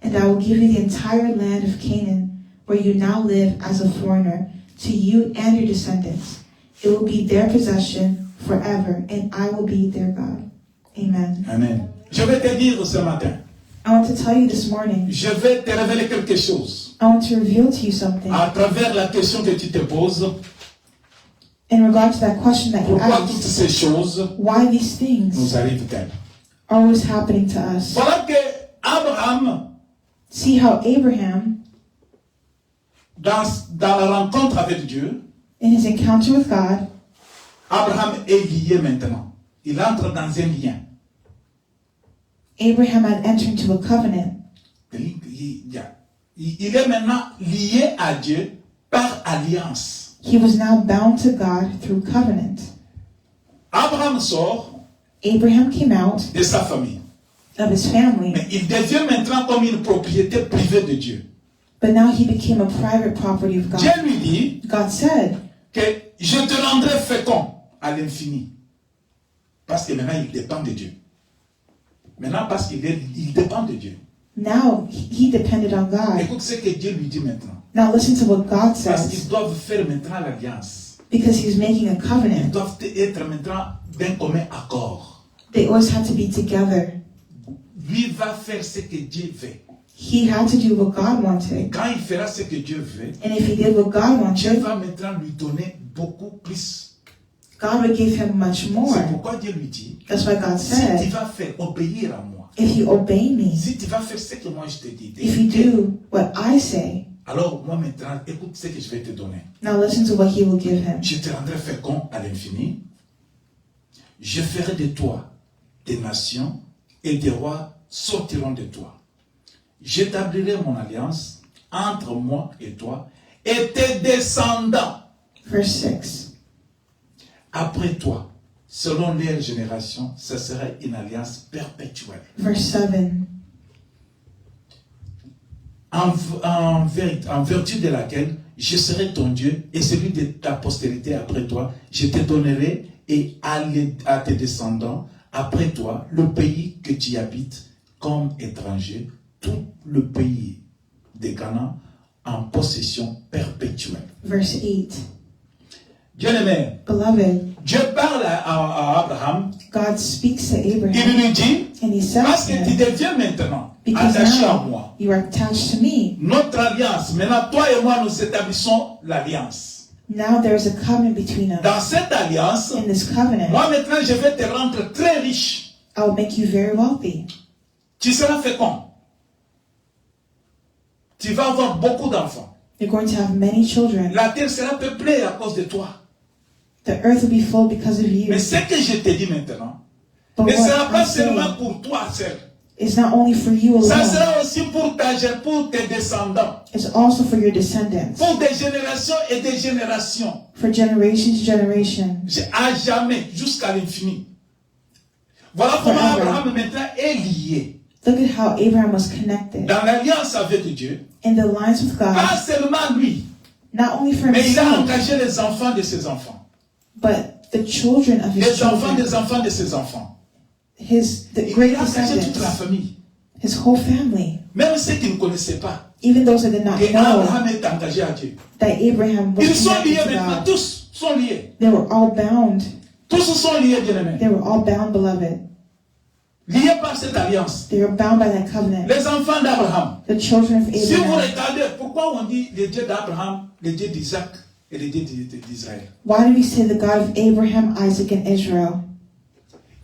And I will give you the entire land of Canaan, where you now live as a foreigner, to you and your descendants. It will be their possession forever, and I will be their God. Amen. Amen. Je vais te dire ce matin, I want to tell you this morning, je vais te révéler quelque chose I want to reveal to you something à travers la question que tu te poses. in regard to that question that you Pourquoi toutes asked. ces choses Why these things nous arrivent-elles? are always happening to us. Voilà que Abraham, See how Abraham, dans la rencontre avec Dieu, in his encounter with God, Abraham est lié maintenant. Il entre dans un lien. Abraham had entered into a covenant. Il est maintenant lié à Dieu par alliance. He was now bound to God through covenant. Abraham sort Abraham came out de sa famille. of his family, Mais il devient maintenant comme une propriété privée de Dieu. but now he became a private property of Dieu God. lui dit God said, que je te rendrai fécond à l'infini. Parce que maintenant, il dépend de Dieu. Maintenant, parce qu'il dépend de Dieu. Now he depended on God. Écoute ce que Dieu lui dit maintenant. Now listen to what God Parce qu'ils says. doivent faire maintenant l'alliance. Because he's making a Ils covenant. doivent être maintenant d'un commun accord. They always had to be together. Lui va faire ce que Dieu veut. He had to do what God Et wanted. quand il fera ce que Dieu veut, And if he did what God Dieu wanted, va maintenant lui donner beaucoup plus. God would give him much more. C'est pourquoi Dieu lui dit, That's why God si tu said, vas faire obéir à moi, if you obey me, si tu vas faire ce que moi je te dis, if you do what I say, alors moi maintenant, écoute ce que je vais te donner. now listen to what he will give him. Je te rendrai fécond à l'infini. Je ferai de toi des nations et des rois sortiront de toi. J'établirai mon alliance entre moi et toi et tes descendants Verse 6. après toi. Selon leur génération, ce sera une alliance perpétuelle. Verse 7. En vertu de laquelle je serai ton Dieu et celui de ta postérité après toi. Je te donnerai et à tes descendants après toi le pays que tu habites comme étranger, tout le pays de Canaan en possession perpétuelle. Verse 8. Bien-aimé, Beloved, Dieu parle à Abraham, God speaks to il Abraham lui dit, and he parce says que to tu him, deviens maintenant because attaché à now moi. you are attached to me. Notre alliance, maintenant toi et moi nous établissons l'alliance. Now there is a covenant between us. Dans cette alliance, In this covenant, moi maintenant je vais te rendre très riche. I will make you very wealthy. Tu seras fécond. Tu vas avoir beaucoup d'enfants. You're going to have many children. La terre sera peuplée à cause de toi. The earth will be full because of you. Mais ce que je te dis maintenant But ne sera what pas I say seulement pour toi seul. is not only for you Ça alone, sera aussi pour tes descendants. it's also for your descendants. Pour des générations et des générations. For generation to generation. À jamais, jusqu'à l'infini. Voilà comment Forever. Abraham maintenant est lié. Look at how Abraham was connected. Dans l'alliance avec Dieu. In the lines with Pas God, seulement lui, not only for mais il a himself, engagé les enfants de ses enfants. but the children of his Les enfants children, des enfants de ses enfants. the Il great a engagé toute la descendants, famille. his whole family, Même ceux qui ne connaissaient pas even those that did not que know Abraham est engagé à Dieu. that Abraham was Ils sont liés connected to maintenant, God. tous sont liés. They were all bound. Tous sont liés, bien-aimés. They were all bound, beloved. Liés par cette alliance. They were bound by that covenant. Les enfants d'Abraham. The children of Si vous Abraham. regardez, pourquoi on dit le Dieu d'Abraham, le Dieu d'Isaac et le Dieu d'Israël? Why do we say the God of Abraham, Isaac, and Israel?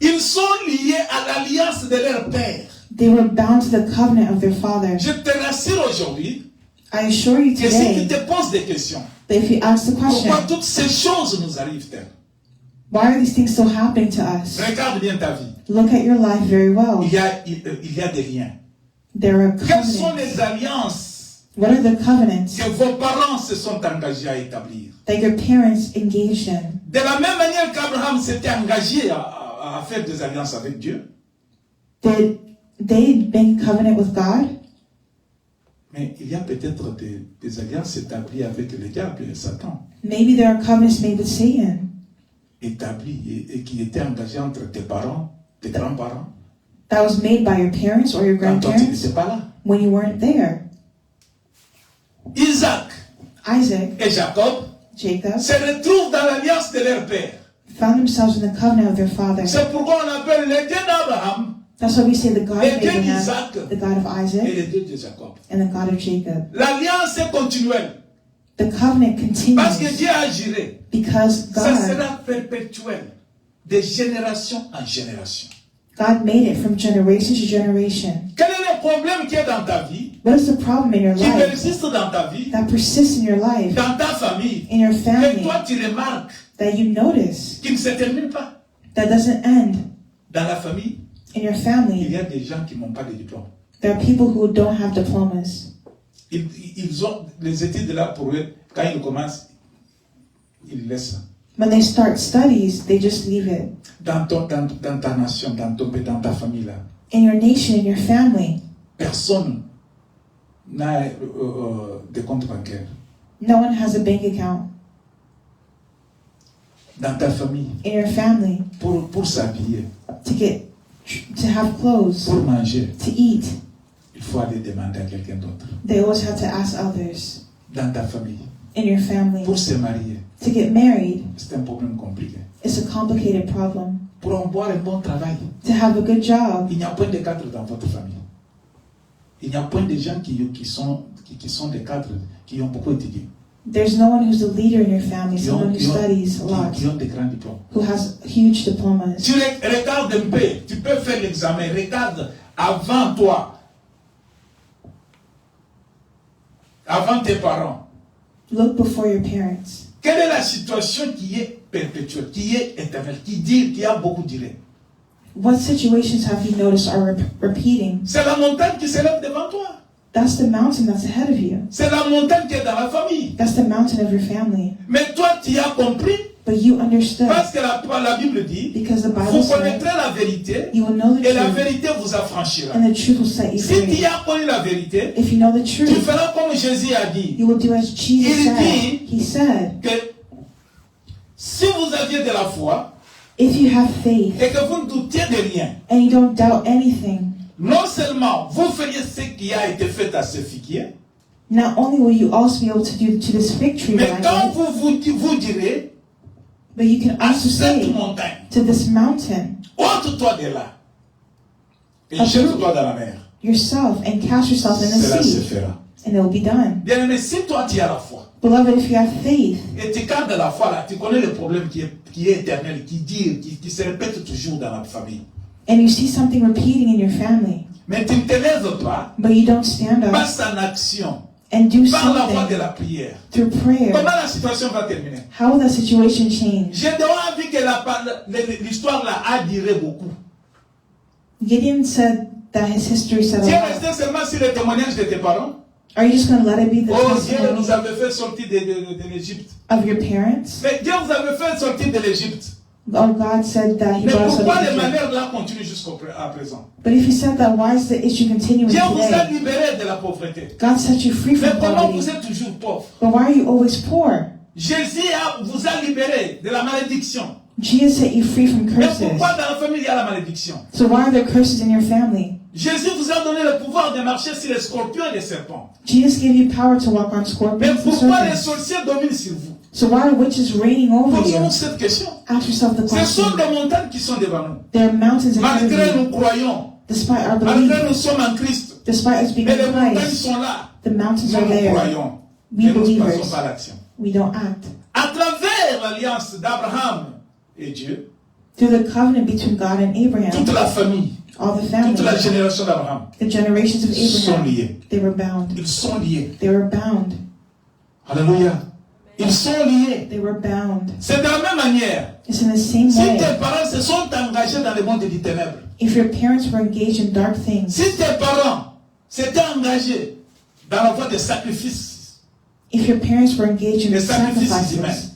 Ils sont liés à l'alliance de leur père. They were bound to the covenant of their father. Je te rassure aujourd'hui I assure you que si tu today te poses des questions, that if you ask the question, pourquoi toutes ces choses nous arrivent-elles? why are these things still happening to us? Regarde bien ta vie. Look at your life very well. Il y a des liens. There are Quelles sont covenants. les alliances What are the covenants que vos parents se sont engagés à établir? that your parents engaged in? De la même manière qu'Abraham s'était engagé à faire des alliances avec Dieu, Did they make a covenant with God? mais il y a peut-être des alliances établies avec le diable et Satan, Maybe there are covenants made with Satan établies et qui étaient engagées entre tes parents, tes grands-parents, that was made by your parents or your quand toi tu grandparents n'étais pas là. when you weren't there. Isaac Isaac, et Jacob Jacob, se retrouvent dans l'alliance de leur père. found themselves in the covenant of their father. C'est pourquoi on appelle le Dieu d'Abraham That's why we say the God of le Dieu Abraham, d'Isaac the God of et Isaac, le Dieu de Jacob. and the God of Jacob. L'alliance est continuelle The covenant parce que continues Dieu a juré. because Ça God sera perpétuel, de génération en génération. made it from generation to generation. Quel est le problème qui est dans ta vie, What is the problem in your qui life persiste dans ta vie, that persists in your life, dans ta famille, in your que family, toi tu remarques, that you notice, qui ne se termine pas? that doesn't end? Dans la famille, In your il family, y a des gens qui n'ont pas de diplôme. there are people who don't have diplomas. Ils ont les études là pour eux. Quand ils commencent, ils laissent. When they start studies, they just leave it. Dans ta nation, dans ta famille là, In your nation, in your family, personne n'a de compte bancaire. no one has a bank account. dans ta famille, in your family, pour s'habiller, to have clothes, pour manger, to eat, il faut aller demander à quelqu'un d'autre. they always have to ask others Dans ta famille, in your family. pour se marier, To get married, c'est un problème compliqué. it's a complicated problem. Pour avoir un bon travail, To have a good job, il n'y a point de cadre dans votre famille. Il n'y a point de gens qui sont des cadres, qui ont beaucoup étudié, there's no one who's the leader in your family, someone who studies a lot, qui ont des grands diplômes. who has huge diplomas. Tu regardes un peu, tu peux faire l'examen, regarde avant toi, avant tes parents. Look before your parents. Quelle est la situation qui est perpétuelle, qui est éternelle, qui a beaucoup duré? What situations have you noticed are repeating? C'est la montagne qui s'élève devant toi. That's the mountain that's ahead of you. C'est la montagne qui est dans la famille. That's the mountain of your family. Mais toi, tu as compris, But you understood, parce que la Bible dit, because the Bible vous said, connaîtrez la vérité you will know the et la truth, vérité vous affranchira. and the truth will set you Si free. tu as connu la vérité, If you know the tu truth, feras comme Jésus a dit, you will do as Jesus Il said. dit He said, que si vous aviez de la foi if you have faith et que vous ne doutiez de rien, and you don't doubt anything, non seulement vous feriez ce qui a été fait à ce figuier, not only will you also be able to do to this fig tree mais that I quand did, vous direz but you can à also cette say montagne, to this mountain, ôte-toi de là et Ah, jette-toi dans la mer, yourself, and cast yourself in the cela se sea, fera. and it will be done. Bien aimé, si toi tu as la foi, Beloved, if you have faith, et tu gardes la foi là, tu connais le problème qui est éternel, qui se répète toujours dans la famille. and you see something repeating in your family, Mais tu ne te lèves pas, but you don't stand up passe en action, and do par la voie de something la prière. through prayer, Comment la situation va terminer? how will that situation change? J'ai donc envie que l'histoire là a duré beaucoup. Gideon said that his history said Tu es a lot. resté seulement sur le témoignage de tes parents? Are you just going to let it be the Oh, Dieu testimony nous avait fait sortir de l'Égypte. of your parents? Mais Dieu vous avait fait sortir de l'Égypte. Oh, God said that He Mais brought us out pourquoi of les Egypt. manières là continuent jusqu'à présent? But if He said that, why is the issue continuing Dieu vous a today? libéré de la pauvreté. God set you free Mais from comment poverty. vous êtes toujours pauvre? But why are you always poor? Jésus vous a libéré de la malédiction. Jesus set you free from Mais curses. pourquoi dans la famille il y a la malédiction? So why are there curses in your family? Jésus vous a donné le pouvoir de marcher sur les scorpions et les serpents. Jesus gave you power to walk on Mais scorpions and pourquoi les serpents. sorciers dominent sur vous? So why are witches reigning over you? Posons-nous cette question. Ask yourself the Ce sont question. des montagnes qui sont devant nous. There are mountains ahead of Malgré you, nous croyons, despite our malgré belief, nous sommes en Christ. despite us being Mais les in montagnes Christ. sont là. The mountains Nous are nous there. croyons. We Mais nous ne believers. passons pas à l'action. We don't act. À travers l'alliance d'Abraham et Dieu, Through the covenant between God and Abraham, toute la famille, all the toute family, la génération d'Abraham the generations of sont Abraham, liés. they were bound. Ils sont liés. They were bound. Alléluia. Ils sont liés. They were bound. C'est de la même manière. It's in the same Si way. tes parents se sont engagés dans le monde des ténèbres, If your parents were engaged in dark things, si tes parents s'étaient engagés dans la voie des sacrifices, if your parents were engaged in les sacrifices sacrifices, humains,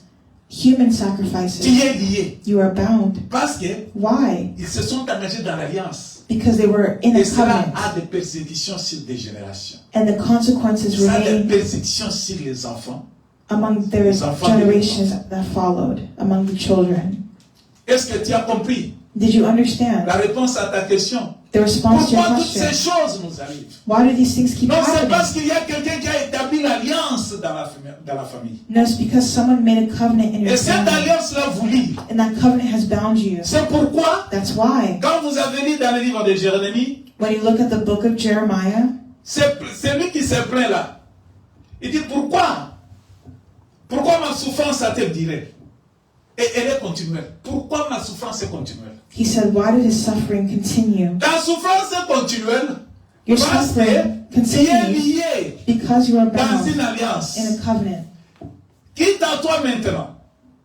human tu sacrifices, es lié. you are bound. Parce qu'ils Why? se sont engagés dans l'alliance. Because they were in a Et cela covenant, a des persécutions sur des générations. and the consequences Ça a des remain persécutions sur les enfants. among their Les enfants des generations that followed, among the children. Est-ce que tu as compris Did you understand la réponse à ta question? the response to your Pourquoi toutes ces question? choses nous arrivent? Why do these things keep Non, c'est happening? parce qu'il y a quelqu'un qui a établi l'alliance dans la famille. No, it's because someone made a covenant in your Et cette family, alliance-là vous lie. and that covenant has bound you. C'est pourquoi, That's why, quand vous avez lu dans le livre de Jérémie, when you look at the book of Jeremiah, c'est lui qui se plaint là. Il dit pourquoi ma souffrance a-t-elle duré? Et elle est continuelle. Pourquoi ma souffrance est continuelle? he said, why did his suffering continue? Ta souffrance est continuelle Your parce suffering que tu es continues lié because you are dans une bound alliance. in a covenant. Quitte à toi maintenant.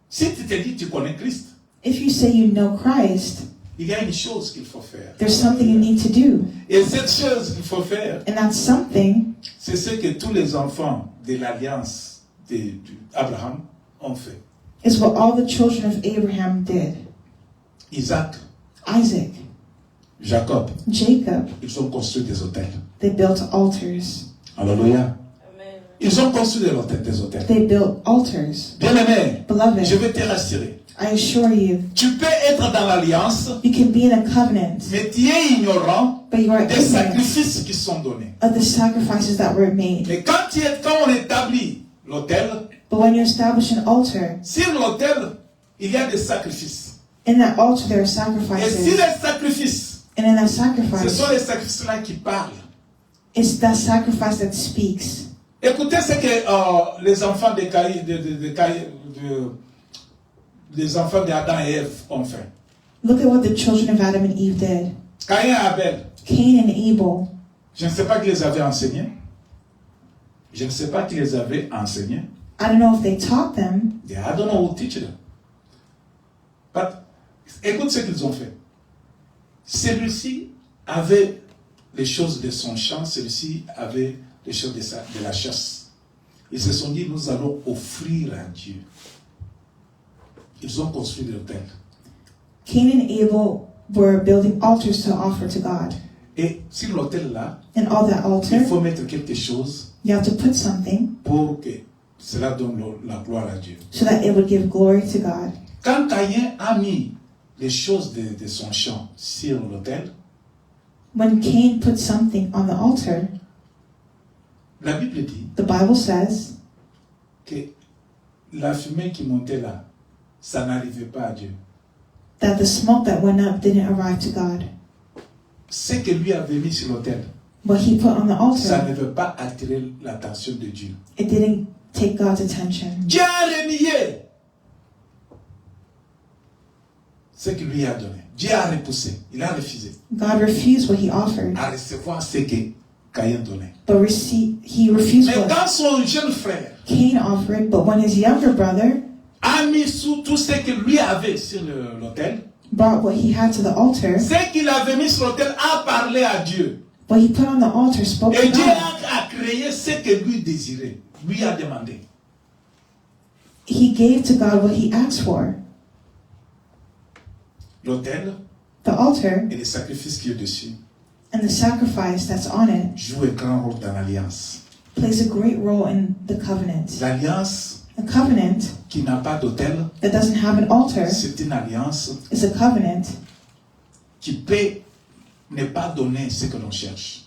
Si tu te dis que tu connais Christ, If you say you know Christ, il y a une chose qu'il faut faire. there's something you need to do. Et cette chose qu'il faut faire, And that something c'est ce que tous les enfants de l'alliance d'Abraham ont fait. is what all the children of Abraham did. Isaac, Isaac, Jacob, Jacob, ils ont construit des hôtels. they built altars. Alléluia. Ils ont construit des hôtels. They built altars. Bien aimé, Beloved, je vais te rassurer. I assure you, Tu peux être dans l'alliance, you can be in a covenant, mais tu es ignorant but you are des ignorant sacrifices qui sont donnés. of the sacrifices that were made. Mais quand on établit l'autel, But when you establish an altar, sur l'autel, il y a des sacrifices. in that altar there are Et si sacrifices. les sacrifices, And in that ce sacrifice, sont les sacrifices-là qui parlent. it's that sacrifice that speaks. Écoutez ce que les enfants les enfants d'Adam et Ève ont fait. Look at what the children of Adam and Eve did. Caïn et Abel, Cain and Abel. je ne sais pas qui les avait enseignés. Je ne sais pas qui les avait enseignés. I don't know if they taught them, I don't know who teach them. But, écoute ce qu'ils ont fait. Celui-ci avait les choses de son champ, celui-ci avait les choses de la chasse. Ils se sont dit, nous allons offrir à Dieu. Ils ont construit l'autel. Cain and Abel were building altars to offer to God. Et sur l'autel-là, And on that il altar, faut mettre quelque chose you have to put something pour que cela donne la gloire à Dieu. so that it would give glory to God. Quand Caïn a mis les choses de son champ sur l'autel, When Cain put something on the altar, la Bible dit the Bible says que la fumée qui montait là, ça n'arrivait pas à Dieu. that the smoke that went up didn't arrive to God. Ce que lui avait mis sur l'autel, What he put on the ça altar, ne veut pas attirer l'attention de Dieu. it didn't take God's attention. Dieu a renié ce qu'il lui a donné. Dieu a repoussé, il a refusé God refused what he offered, à recevoir ce que Caïn donnait. but he refused Mais what quand son jeune frère Cain offered. But when his younger brother a mis sous tout ce que lui avait sur l'autel, brought what he had to the altar, ce qu'il avait mis sur l'autel a parlé à Dieu. what he put on the altar spoke Et to Dieu God. a créé ce que lui désirait, lui a demandé. He gave to God what he asked for. L'autel The altar et les sacrifices qui est dessus and the sacrifice that's on it jouent un grand rôle dans l'alliance. plays a great role in the covenant. L'alliance A covenant qui n'a pas d'autel, that doesn't have an altar c'est une alliance is a covenant qui peut ne pas donner ce que l'on cherche.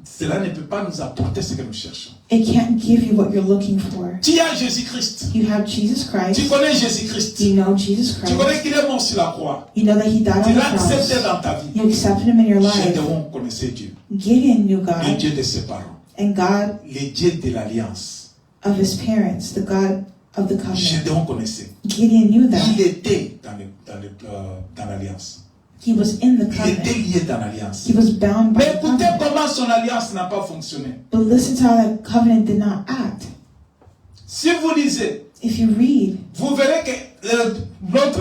Cela ne peut pas nous apporter ce que nous cherchons. It can't give you what you're looking for. Tu as Jésus-Christ. You have Jesus Tu Christ. connais Jésus-Christ. You know Jesus Tu Christ. connais qu'il est mort sur la croix. You know that he died Tu on the l'as accepté cross. dans ta vie. You accepted him in your life. Gédéon connaissait Dieu. Gideon knew Le God Dieu de ses parents. and God Le Dieu de l'alliance. of his parents, the God of the covenant. Gédéon connaissait. Gideon knew that. Il était dans l'alliance. He was in the Il était covenant. lié dans l'alliance. He was bound by Mais the écoutez covenant. comment son alliance n'a pas fonctionné. But listen to how that covenant did not act. Si vous lisez, If you read, vous verrez que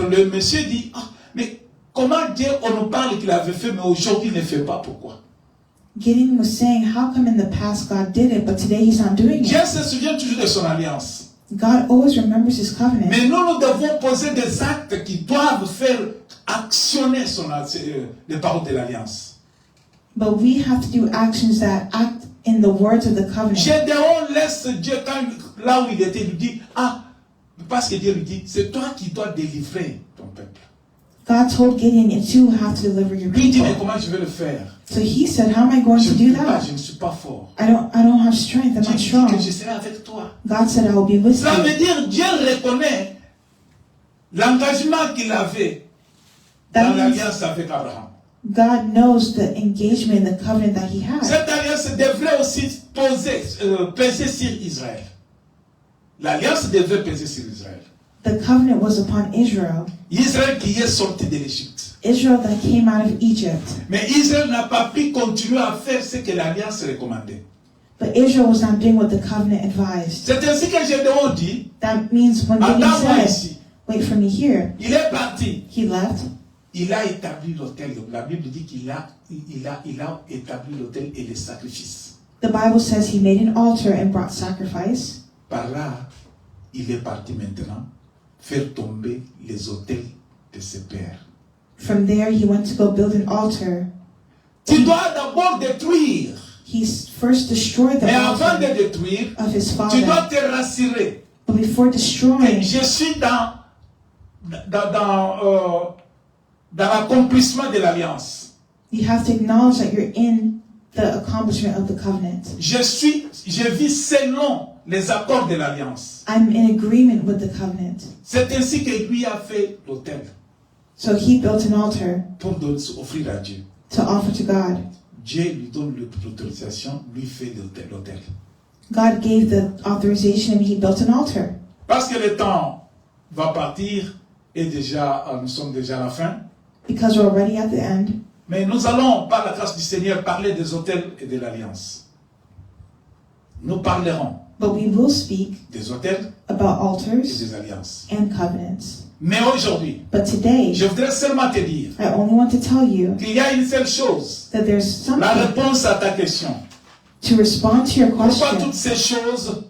le monsieur dit, ah, mais comment Dieu, on nous parle qu'il avait fait, mais aujourd'hui il ne fait pas, pourquoi? Gideon was saying, how come in the past God did it, but today he's not doing Dieu it? se souvient toujours de son alliance. God always remembers his covenant. Mais nous devons poser des actes qui doivent faire actionner les paroles de l'alliance. But we have to do actions that act in the words of the covenant. Gédéon laisse Dieu, là où il était, lui dit, ah, parce que Dieu lui dit, c'est toi qui dois délivrer ton peuple. God told Gideon, it's you who have to deliver your Lui dit, mais people. comment je vais le faire? So he said, how am I going Je to ne do peux pas, that? je ne suis pas fort. I don't have strength, I'm Dieu not dit strong. que je serai avec toi. God said, I will be with Cela veut you. dire Dieu reconnaît l'engagement qu'il avait dans That means l'alliance avec Abraham. God knows the engagement and the covenant that he had. Cette alliance devrait aussi peser sur Israël. L'alliance devait peser sur Israël. The covenant was upon Israel. Israël qui est sorti de l'Égypte. Israel that came out of Egypt. Mais Israël n'a pas pu continuer à faire ce que l'alliance recommandait. But Israel was not doing what the covenant advised. C'est ainsi que Gédéon dit, That means when Gideon attends-moi said, ici. wait for me here, Il est parti. he left. Il a établi l'autel. La Bible dit qu'il a établi l'autel et les sacrifices. The Bible says he made an altar and brought sacrifice. Par là, il est parti maintenant faire tomber les autels de ses pères. From there, he went to go build an altar. Tu dois d'abord détruire. He first destroyed the Mais avant de altar détruire, of his tu dois father. te rassurer But before que destroying, je suis dans dans l'accomplissement de l'alliance. You have to acknowledge that you're in the accomplishment of the covenant. Je vis selon les accords de l'alliance. I'm in agreement with the covenant. C'est ainsi que lui a fait l'autel So he built an altar pour offrir à Dieu. to offer to God. Dieu lui donne l'autorisation, lui fait l'autel. God gave the authorization and he built an altar. Parce que le temps va partir et déjà, nous sommes déjà à la fin. Because we're already at the end. Mais nous allons, par la grâce du Seigneur, parler des autels et de l'alliance. Nous parlerons But we will speak des autels about et altars des alliances. and covenants. Mais aujourd'hui, But today, je voudrais seulement te dire I only want to tell you qu'il y a une seule chose, that there's la something réponse à ta question. to respond to your Pourquoi question. toutes ces choses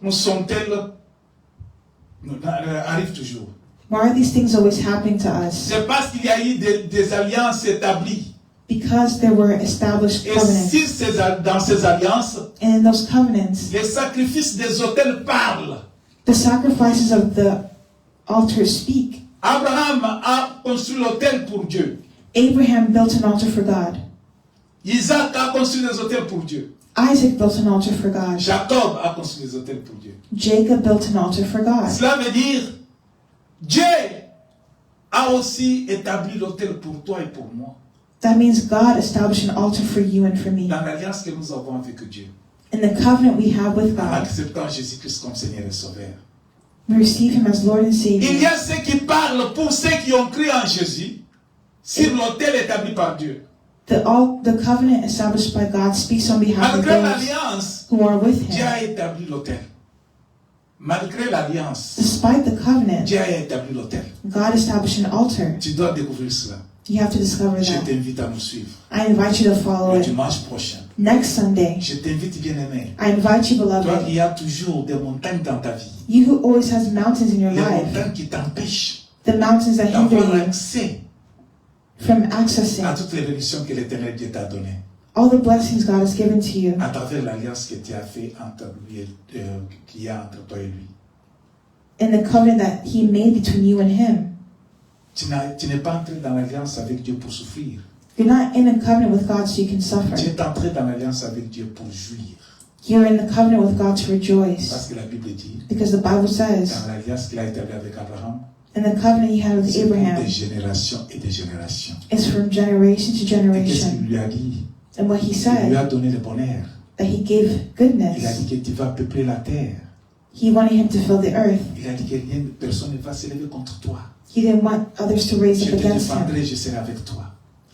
arrivent toujours? Why are these things always happening to us? C'est parce qu'il y a eu des alliances établies. Because there were established Et covenants. si dans ces alliances, And in those covenants, les sacrifices des autels parlent. the sacrifices of the altars speak. Abraham a construit l'autel pour Dieu. Abraham built an altar for God. Isaac a construit des autels pour Dieu. Isaac built an altar for God. Jacob a construit des autels pour Dieu. Jacob built an altar for God. Cela veut dire, Dieu a aussi établi l'autel pour toi et pour moi. That means God established an altar for you and for me. Dans l'alliance que nous avons avec Dieu. In the covenant we have with En God, acceptant Jésus-Christ comme Seigneur et Sauveur. we receive Him as Lord and Il Savior. y a ceux qui parlent pour ceux qui ont cru en Jésus sur l'autel établi par Dieu. The covenant established by God speaks on behalf of Malgré those l'alliance, who are with Dieu Him. a établi l'autel. Malgré l'alliance, Despite the covenant, Dieu a établi l'autel. God established an altar. Tu dois découvrir cela. You have to discover Je that. t'invite à nous suivre. I invite you to follow Le it. dimanche prochain. Next Sunday, Je t'invite, bien-aimé. I invite you, Toi beloved, qui as toujours des montagnes dans ta vie. you who always has mountains in your Des life, montagnes qui t'empêchent the mountains that hinder d'avoir you accès from à accessing toutes les bénédictions que l'Éternel Dieu t'a données. all the blessings God has given to you À travers l'alliance que tu as fait entre lui et, qu'il y a entre toi et lui. in the covenant that He made between you and Him. Tu n'es pas entré dans l'alliance avec Dieu pour souffrir. You're not in a covenant with God so you can suffer. Tu es entré dans l'alliance avec Dieu pour jouir. You're in the covenant with God to Parce rejoice. que la Bible dit, Because the Bible says, dans l'alliance qu'il a établie avec Abraham, in the covenant He had with c'est pour Abraham, des générations et des générations. it's from generation to Et qu'est-ce qu'il generation. lui a dit? And what He Il lui a said, donné le bonheur. that He gave Il a goodness. dit que tu vas peupler la terre. He wanted him to fill the earth. Il a dit que personne ne va s'élever contre toi. He didn't want others to raise Je up te against him. défendrai, je serai avec toi.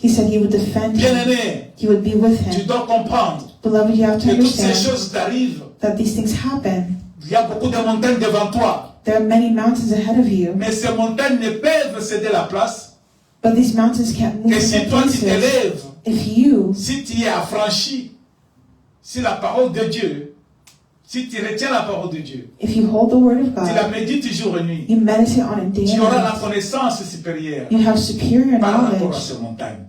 He said He would defend him. Bien-aimé, He would be with tu him. dois comprendre Beloved, you have to que toutes ces understand choses t'arrivent. that these things happen. Il y a beaucoup de montagnes devant toi. There are many mountains ahead of you, Mais ces montagnes ne peuvent céder la place but these mountains can't move que in si their toi tu places. t'élèves, If you, si tu es affranchi, si la parole de Dieu, si tu retiens la parole de Dieu, if you hold the word of tu la God, médites jour et nuit, you meditate on it day tu and auras la night, connaissance supérieure you have superior par rapport à knowledge ces montagnes.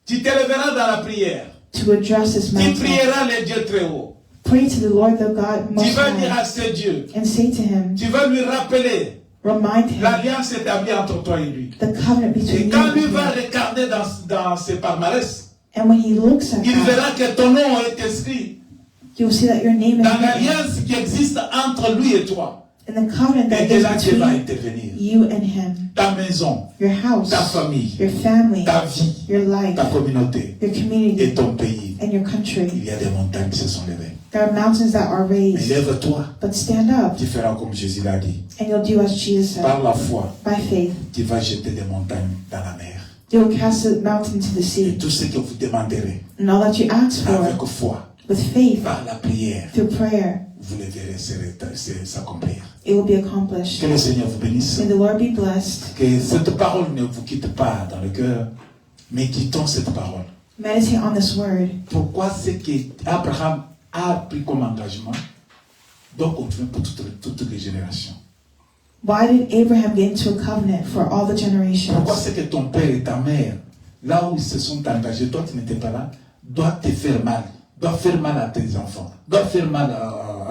Tu t'élèveras dans la prière. to address this Tu mountain. prieras les dieux très haut. Pray to the Lord, the God Tu Most vas dire High, à ce Dieu, and say to Him, tu vas lui rappeler remind Him l'alliance établie entre toi et lui. the covenant Et between you quand lui and va Him. regarder dans ses palmarès, And when He looks at il that, verra que ton nom est écrit you will see that your name is dans written l'alliance qui existe entre lui et toi. in the covenant Et that de is là, Dieu va between intervenir. you and Him. Ta maison, Your house, ta famille, your family, ta vie, your life, ta communauté your et community, ton pays. and your Il country. y a des montagnes qui se sont levées. There are mountains that are Mais raised, lève-toi, but stand up tu feras comme Jésus l'a dit. and you'll do as Jesus said. Par la foi, By faith, tu vas jeter des montagnes dans la mer. you will cast the mountain to the Et sea. tout ce que vous demanderez And all that you ask avec for, foi, with faith, par la prière, through prayer, vous le verrez s'accomplir. it will be accomplished. Que le Seigneur vous bénisse. May the Lord be blessed. Que cette parole ne vous quitte pas dans le cœur, mais quittons cette parole. Meditate on this word. Pourquoi ce qu'Abraham a pris comme engagement doit continuer pour toutes les générations. Why did Abraham get into a covenant for all the generations? Pourquoi c'est que ton père et ta mère, là où ils se sont engagés, toi tu n'étais pas là, doit te faire mal, doit faire mal à tes enfants, doit faire mal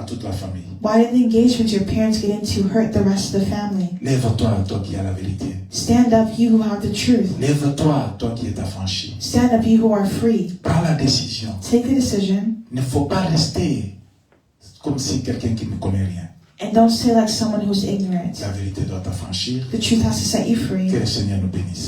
à toute la famille. Why did the engagement with your parents get into hurt the rest of the family? Lève-toi, toi qui as la vérité. Stand up, you who have the truth. Lève-toi, toi qui es affranchi. Stand up, you who are free. Prends la décision. Take the decision. Il ne faut pas rester comme si quelqu'un qui ne connaît rien. And don't stay like someone who's ignorant. La vérité doit t'affranchir. The truth has to set you free. Que le Seigneur nous bénisse.